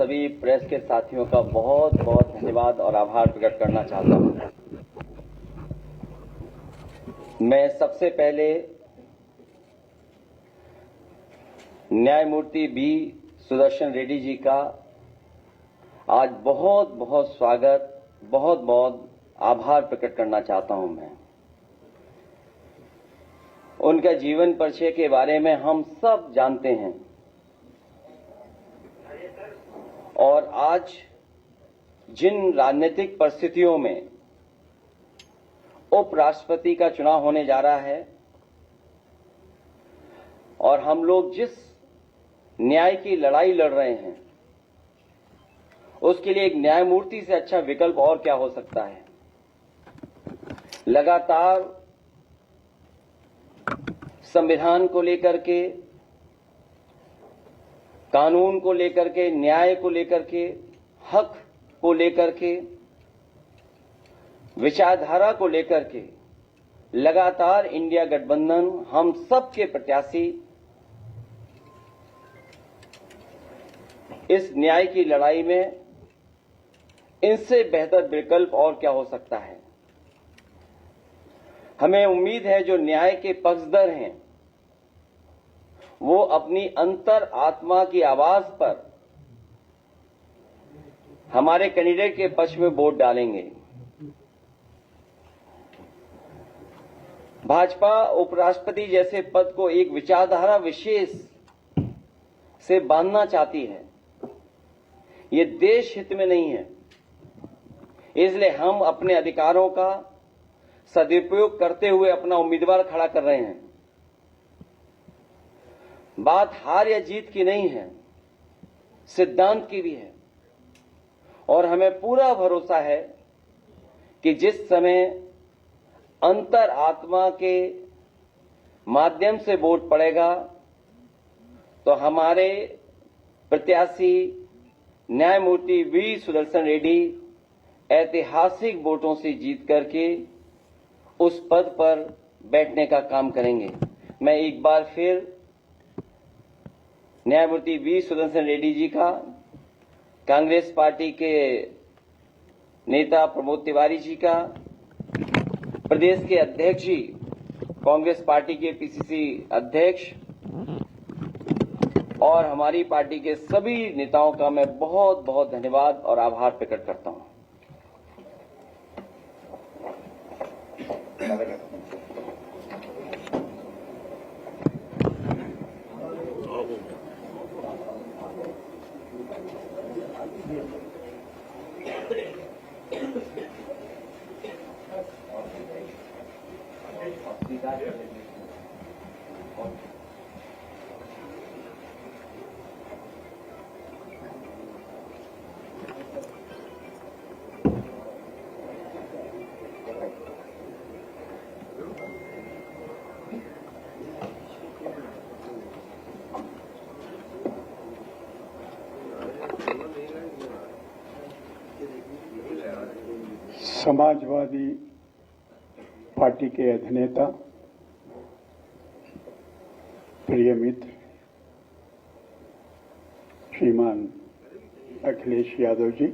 सभी प्रेस के साथियों का बहुत बहुत धन्यवाद और आभार प्रकट करना चाहता हूं। मैं सबसे पहले न्यायमूर्ति बी सुदर्शन रेड्डी जी का आज बहुत बहुत स्वागत, बहुत बहुत आभार प्रकट करना चाहता हूं। मैं उनका जीवन परिचय के बारे में हम सब जानते हैं और आज जिन राजनीतिक परिस्थितियों में उपराष्ट्रपति का चुनाव होने जा रहा है और हम लोग जिस न्याय की लड़ाई लड़ रहे हैं उसके लिए एक न्यायमूर्ति से अच्छा विकल्प और क्या हो सकता है। लगातार संविधान को लेकर के, कानून को लेकर के, न्याय को लेकर के, हक को लेकर के, विचारधारा को लेकर के लगातार इंडिया गठबंधन हम सब के प्रत्याशी इस न्याय की लड़ाई में इनसे बेहतर विकल्प और क्या हो सकता है। हमें उम्मीद है जो न्याय के पक्षधर हैं वो अपनी अंतर आत्मा की आवाज पर हमारे कैंडिडेट के पक्ष में वोट डालेंगे। भाजपा उपराष्ट्रपति जैसे पद को एक विचारधारा विशेष से बांधना चाहती है। ये देश हित में नहीं है, इसलिए हम अपने अधिकारों का सदुपयोग करते हुए अपना उम्मीदवार खड़ा कर रहे हैं। बात हार या जीत की नहीं है, सिद्धांत की भी है और हमें पूरा भरोसा है कि जिस समय अंतर आत्मा के माध्यम से वोट पड़ेगा तो हमारे प्रत्याशी न्यायमूर्ति वी सुदर्शन रेड्डी ऐतिहासिक वोटों से जीत करके उस पद पर बैठने का काम करेंगे। मैं एक बार फिर न्यायमूर्ति वी सुदर्शन रेड्डी जी का, कांग्रेस पार्टी के नेता प्रमोद तिवारी जी का, प्रदेश के अध्यक्ष जी, कांग्रेस पार्टी के पीसीसी अध्यक्ष और हमारी पार्टी के सभी नेताओं का मैं बहुत बहुत धन्यवाद और आभार प्रकट करता हूं। समाजवादी पार्टी के अधिनेता, प्रिय मित्र श्रीमान अखिलेश यादव जी,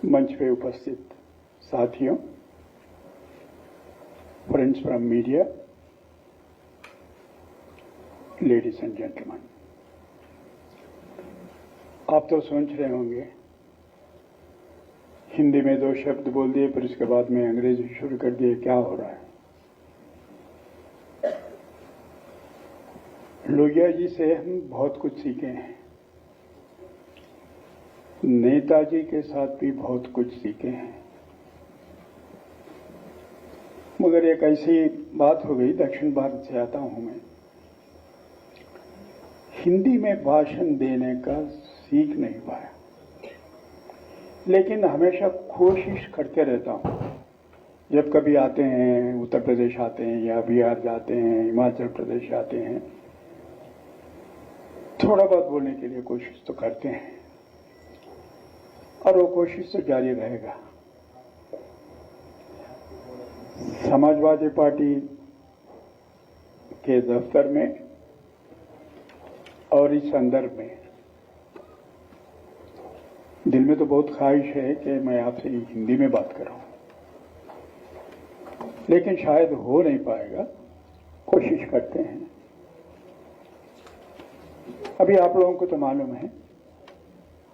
मंच पे उपस्थित साथियों, friends from media, ladies and gentleman, आप तो सोच रहे होंगे हिंदी में 2 शब्द बोल दिए फिर उसके बाद में अंग्रेजी शुरू कर दिए, क्या हो रहा है। लोहिया जी से हम बहुत कुछ सीखे हैं, नेताजी के साथ भी बहुत कुछ सीखे हैं, मगर एक ऐसी बात हो गई, दक्षिण भारत से आता हूं मैं, हिंदी में भाषण देने का सीख नहीं पाया, लेकिन हमेशा कोशिश करते रहता हूं। जब कभी आते हैं, उत्तर प्रदेश आते हैं या बिहार जाते हैं, हिमाचल प्रदेश आते हैं, थोड़ा बहुत बोलने के लिए कोशिश तो करते हैं और वो कोशिश तो जारी रहेगा। समाजवादी पार्टी के दफ्तर में और इस संदर्भ में दिल में तो बहुत ख्वाहिश है कि मैं आपसे हिंदी में बात करूं, लेकिन शायद हो नहीं पाएगा। कोशिश करते हैं। अभी आप लोगों को तो मालूम है,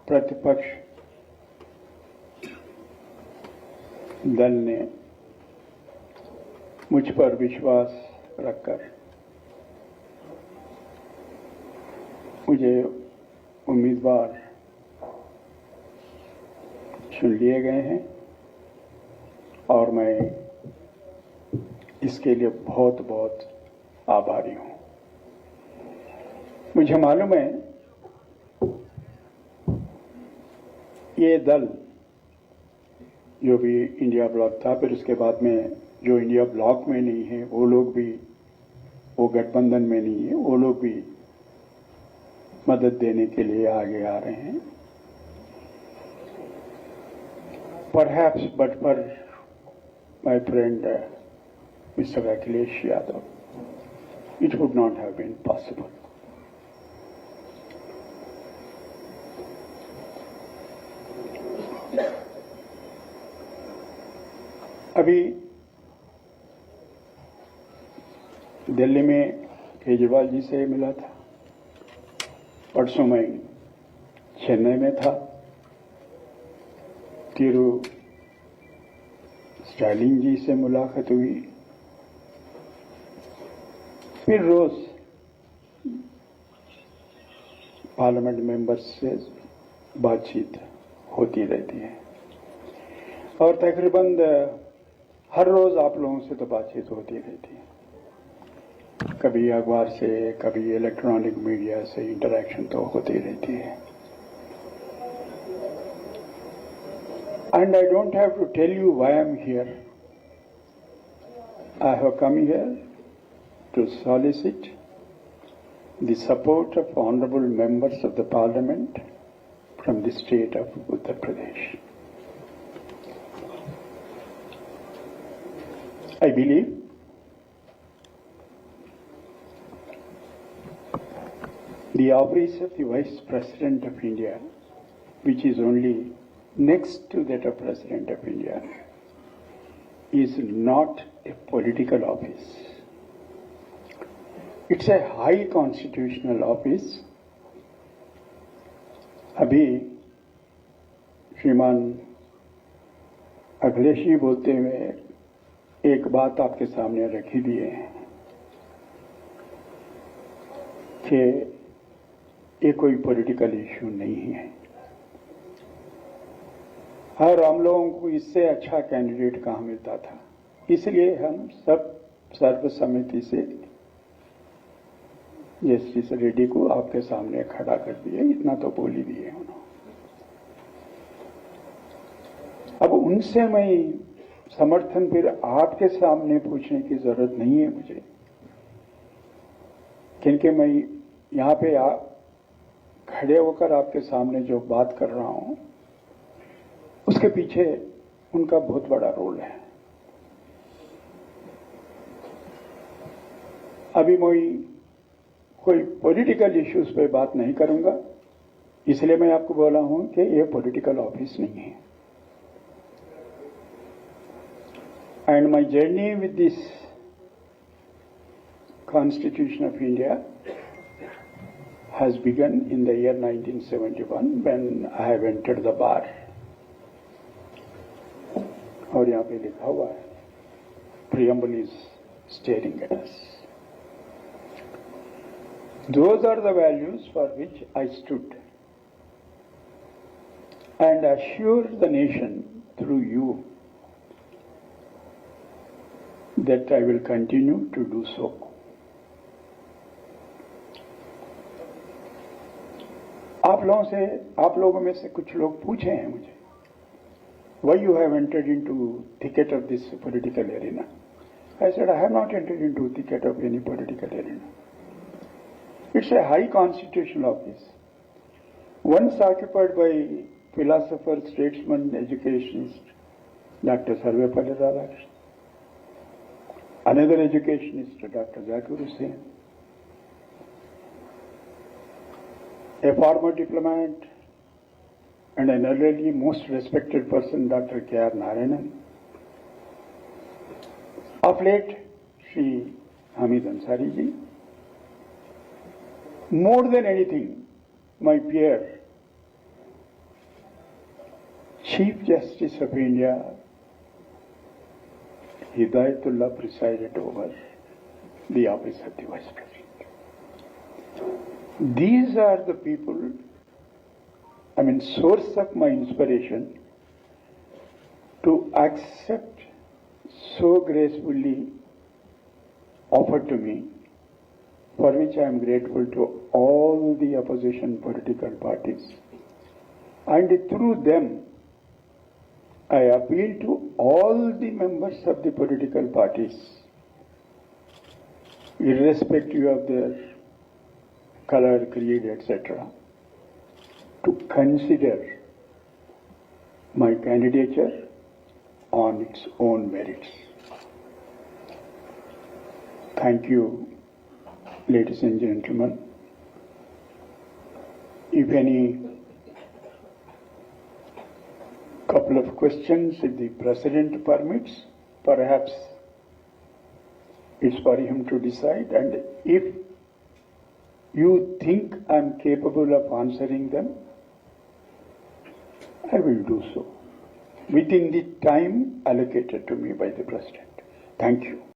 प्रतिपक्ष दल ने मुझ पर विश्वास रखकर मुझे उम्मीदवार चुन लिए गए हैं और मैं इसके लिए बहुत बहुत आभारी हूं। मुझे मालूम है ये दल जो भी इंडिया ब्लॉक था, फिर उसके बाद में जो इंडिया ब्लॉक में नहीं है वो लोग भी, वो गठबंधन में नहीं है, वो लोग भी मदद देने के लिए आगे आ रहे हैं। Perhaps, but for my friend Mr. Akhilesh Yadav, it would not have been possible. अभी दिल्ली में केजरीवाल जी से मिला था, परसों मैं चेन्नई में था, तिरु स्टालिन जी से मुलाकात हुई, फिर रोज पार्लियामेंट मेंबर्स से बातचीत होती रहती है और तकरीबन हर रोज आप लोगों से तो बातचीत होती रहती है। कभी अखबार से, कभी इलेक्ट्रॉनिक मीडिया से इंटरेक्शन तो होती रहती है। And I don't have to tell you why I'm here. I have come here to solicit the support of honorable members of the parliament from the state of Uttar Pradesh. I believe the office of the Vice President of India, which is only next to that of President of India, is not a political office. It's a high constitutional office. अभी श्रीमान अखिलेश जी बोलते हुए एक बात आपके सामने रखी दिए हैं कि ये कोई पॉलिटिकल इश्यू नहीं है और हम लोगों को इससे अच्छा कैंडिडेट कहाँ मिलता था, इसलिए हम सब सर्वसम्मति से जस्टिस रेड्डी को आपके सामने खड़ा कर दिए। इतना तो बोल ही दिए उन्होंने। अब उनसे मैं समर्थन फिर आपके सामने पूछने की जरूरत नहीं है मुझे, क्योंकि मैं यहाँ पे खड़े होकर आपके सामने जो बात कर रहा हूं उसके पीछे उनका बहुत बड़ा रोल है। अभी मैं कोई पॉलिटिकल इश्यूज पे बात नहीं करूंगा, इसलिए मैं आपको बोला हूं कि ये पॉलिटिकल ऑफिस नहीं है। And my journey with this constitution of India has begun in the year 1971 when I have entered the bar. और यहाँ पे लिखा हुआ है, preamble is staring at us. Those are the values for which I stood and assured the nation through you that I will continue to do so. आप लोगों में से कुछ लोग पूछे हैं मुझे, why you have entered into thicket of this political arena? I said, I have not entered into thicket of any political arena. It's a high constitutional office, once occupied by philosopher, statesman, educationist, Dr. Sarvepalli Radhakrishnan, another educationist, Dr. Zakir Hussain, a former diplomat and an elderly, most respected person, Dr. K.R. Narayanan. Of late, Sri Hamid Ansari ji. More than anything, my peer, Chief Justice of India, Hidayatullah, presided over the office of the Vice President. These are the people, source of my inspiration to accept so gracefully offered to me, for which I am grateful to all the opposition political parties. And through them, I appeal to all the members of the political parties, irrespective of their color, creed, etc., to consider my candidature on its own merits. Thank you, ladies and gentlemen. If any couple of questions, if the President permits, perhaps it's for him to decide, and if you think I'm capable of answering them, I will do so within the time allocated to me by the President. Thank you.